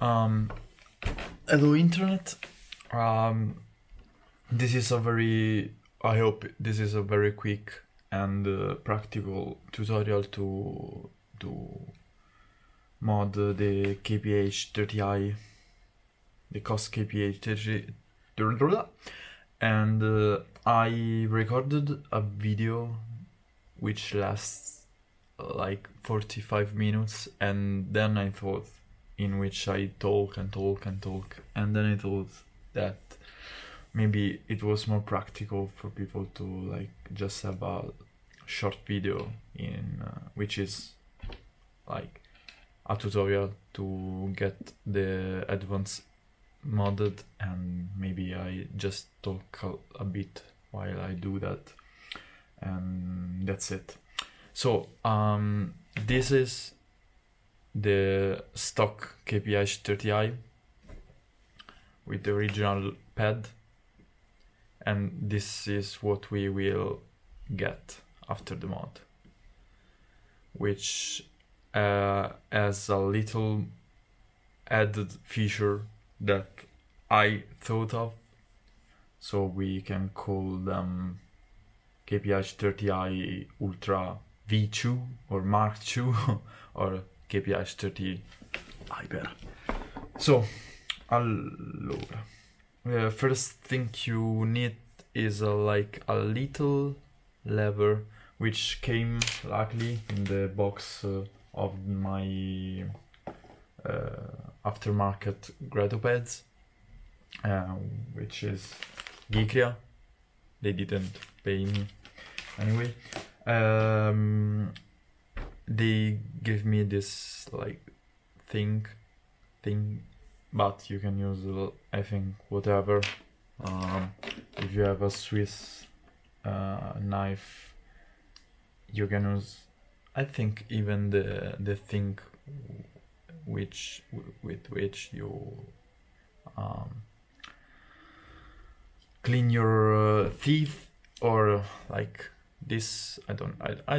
Um, Hello internet. This is a very, I hope this is a very quick and practical tutorial to mod the KPH30i, the cost KPH30, and I recorded a video which lasts like 45 minutes, and then I thought, in which I talk and talk and talk, and then I thought that maybe it was more practical for people to like just have a short video in which is like a tutorial to get the advanced modded, and maybe I just talk a bit while I do that, and that's it. So this is the stock KPH30i with the original pad, and this is what we will get after the mod, which has a little added feature that I thought of, so we can call them KPH30i Ultra V2 or Mark II or KPH30i per. So, allora, first thing you need is like a little lever which came luckily in the box of my aftermarket Grado pads, which is Geekria. They didn't pay me anyway. They gave me this like thing, but you can use I think whatever. If you have a Swiss knife, you can use, I think, even the thing with which you clean your teeth, or like this. I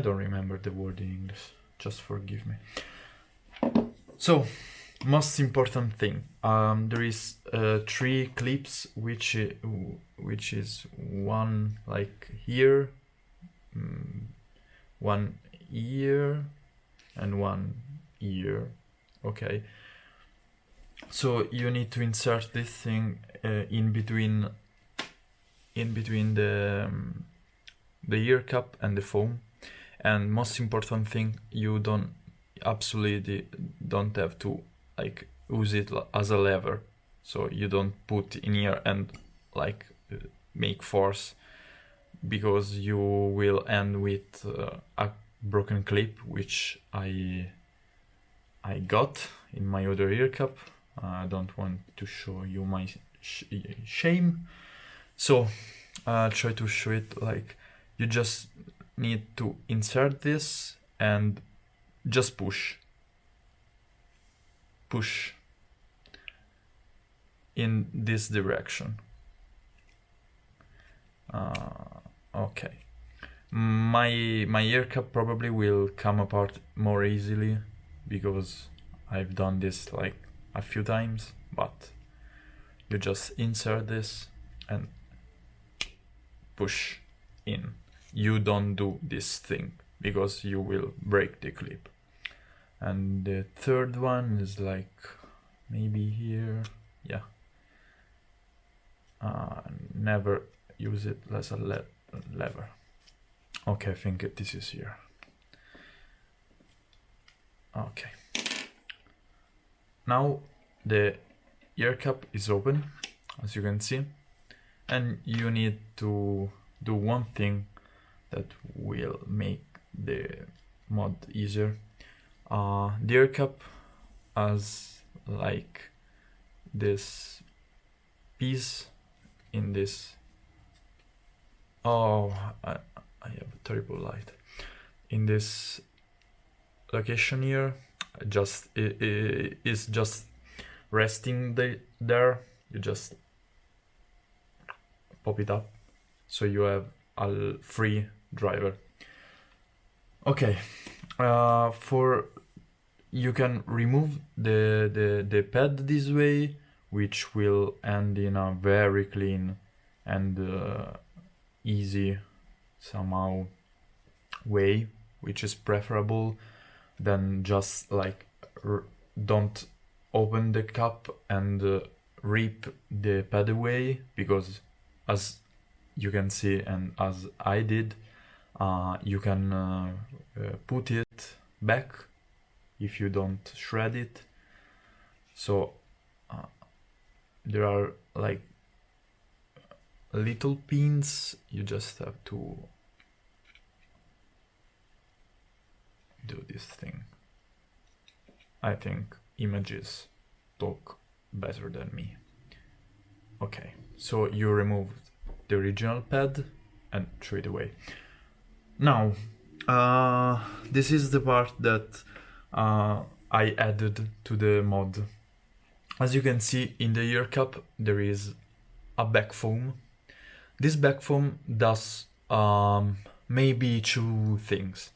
don't remember the word in English, just forgive me. So, most important thing, there is 3 clips which is one like here, one ear, and one ear. Okay, so you need to insert this thing in between the ear cup and the foam. And most important thing, you absolutely don't have to like use it as a lever, so you don't put in here and like make force, because you will end with a broken clip, which I got in my other ear cup. I don't want to show you my shame, so try to show it. Like, you just need to insert this and just push in this direction. Okay, my ear cup probably will come apart more easily because I've done this like a few times, but you just insert this and push in. You don't do this thing because you will break the clip. And the third one is like maybe here. Yeah, never use it as a lever. Okay, I think this is here. Okay, now the ear cup is open, as you can see, and you need to do one thing that will make the mod easier. The ear cup has like this piece in this. Oh, I have a terrible light. In this location here, just it is just resting there. You just pop it up, so you have a free driver. Okay, for you can remove the pad this way, which will end in a very clean and easy somehow way, which is preferable than just like don't open the cup and rip the pad away, because as you can see and as I did, you can put it back if you don't shred it. So there are like little pins, you just have to do this thing. I think images talk better than me. Okay, so you removed the original pad and threw it away. Now, this is the part that I added to the mod. As you can see in the ear cup, there is a back foam. This back foam does maybe two things.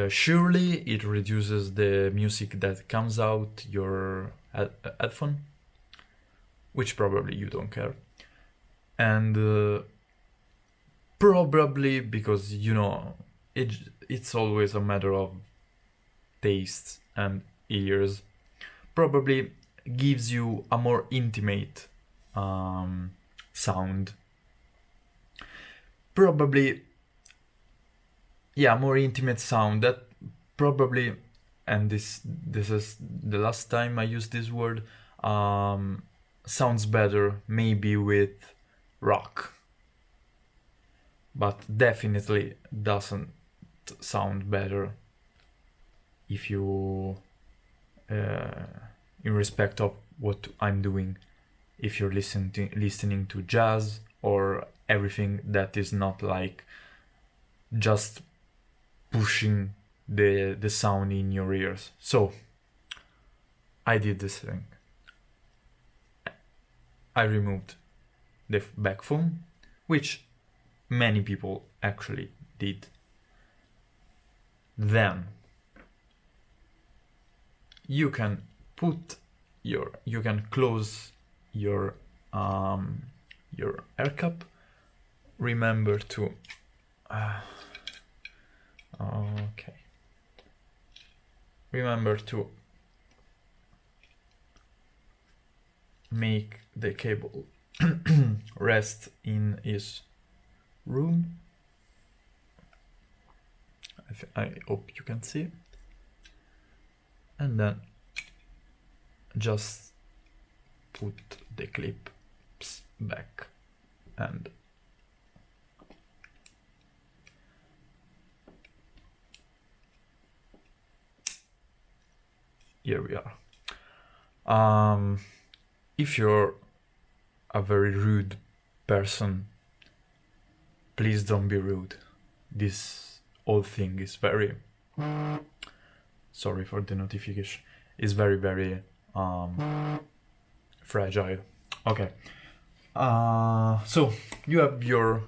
Surely it reduces the music that comes out your headphone, which probably you don't care. And probably because, you know, it's always a matter of tastes and ears, probably gives you a more intimate sound. Probably, yeah, more intimate sound that probably, and this is the last time I use this word, sounds better maybe with rock, but definitely doesn't sound better if you in respect of what I'm doing, if you're listening to jazz or everything that is not like just pushing the sound in your ears. So I did this thing. I removed the back foam, which many people actually did. Then you can close your air cup. Remember to remember to make the cable rest in his room. I hope you can see. And then just put the clips back and here we are. If you're a very rude person, please don't be rude. This whole thing is very, sorry for the notification, is very, very fragile. Okay. So you have your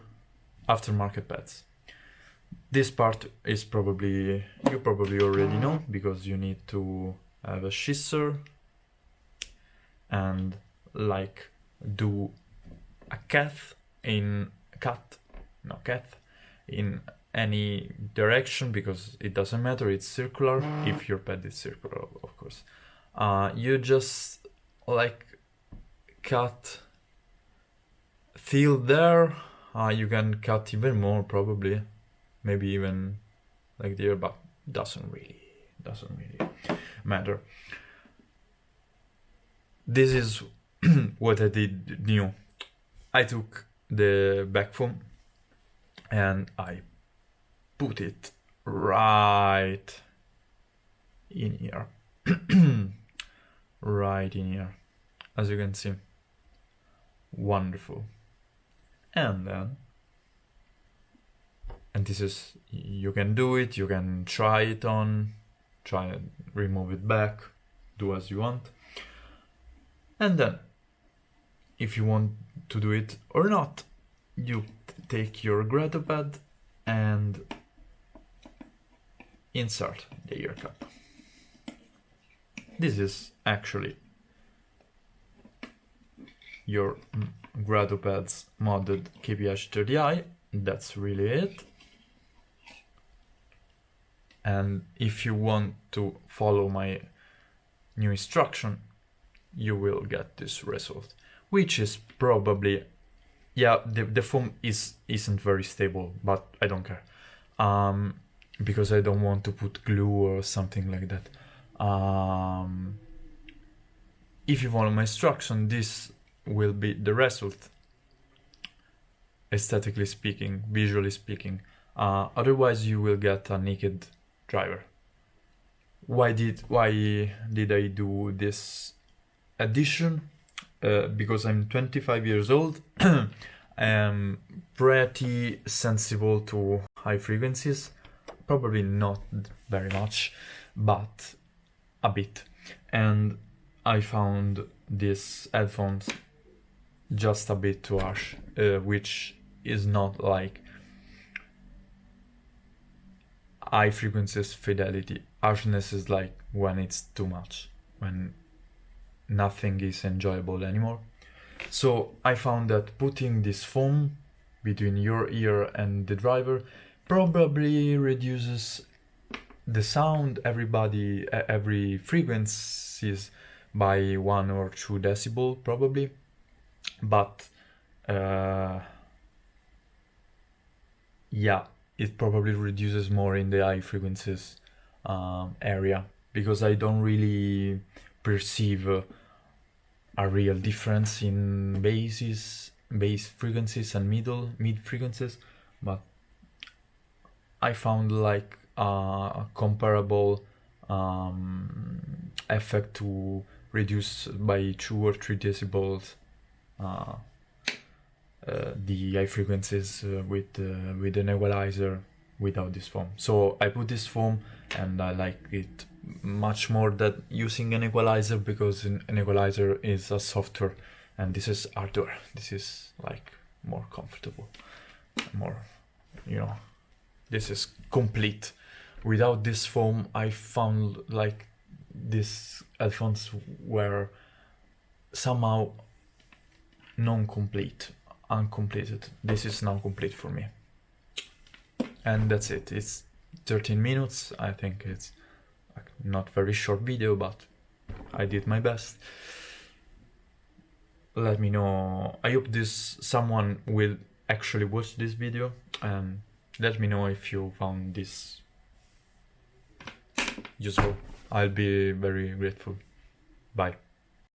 aftermarket pads. This part is probably, you probably already know, because you need to have a scissor and like do a cut in any direction, because it doesn't matter, it's circular if your pad is circular, of course. You just like cut till there. You can cut even more probably, maybe even like there, but doesn't really matter. This is what I did new. I took the back foam and I put it right in here. Right in here, as you can see. Wonderful. And then, and this is, you can do it, you can try it on, try and remove it back, do as you want. And then, if you want to do it or not, you take your Grado pad and insert the ear cup. this is actually your Grado pads modded KPH30i. That's really it. And if you want to follow my new instruction, you will get this result, which is probably, yeah, the foam isn't very stable, but I don't care, because I don't want to put glue or something like that. If you follow my instruction, this will be the result, aesthetically speaking, visually speaking. Otherwise you will get a naked driver. Why did I do this addition? Because I'm 25 years old. I'm pretty sensible to high frequencies, probably not very much, but a bit. And I found these headphones just a bit too harsh, which is not like high frequencies fidelity. Harshness is like when it's too much, when nothing is enjoyable anymore. So I found that putting this foam between your ear and the driver probably reduces the sound, every frequencies by 1 or 2 decibel probably, but yeah, it probably reduces more in the high frequencies area, because I don't really perceive a real difference in bass frequencies and mid frequencies, but I found like a comparable effect to reduce by 2 or 3 decibels the high frequencies with an equalizer without this foam. So I put this foam, and I like it much more than using an equalizer, because an equalizer is a software and this is hardware. This is like more comfortable, more, you know, this is complete. Without this foam, I found like these headphones were somehow non-complete, uncompleted. This is now complete for me. And that's it. It's 13 minutes. I think it's like not very short video, but I did my best. Let me know. I hope someone will actually watch this video, and let me know if you found this useful. I'll be very grateful. Bye.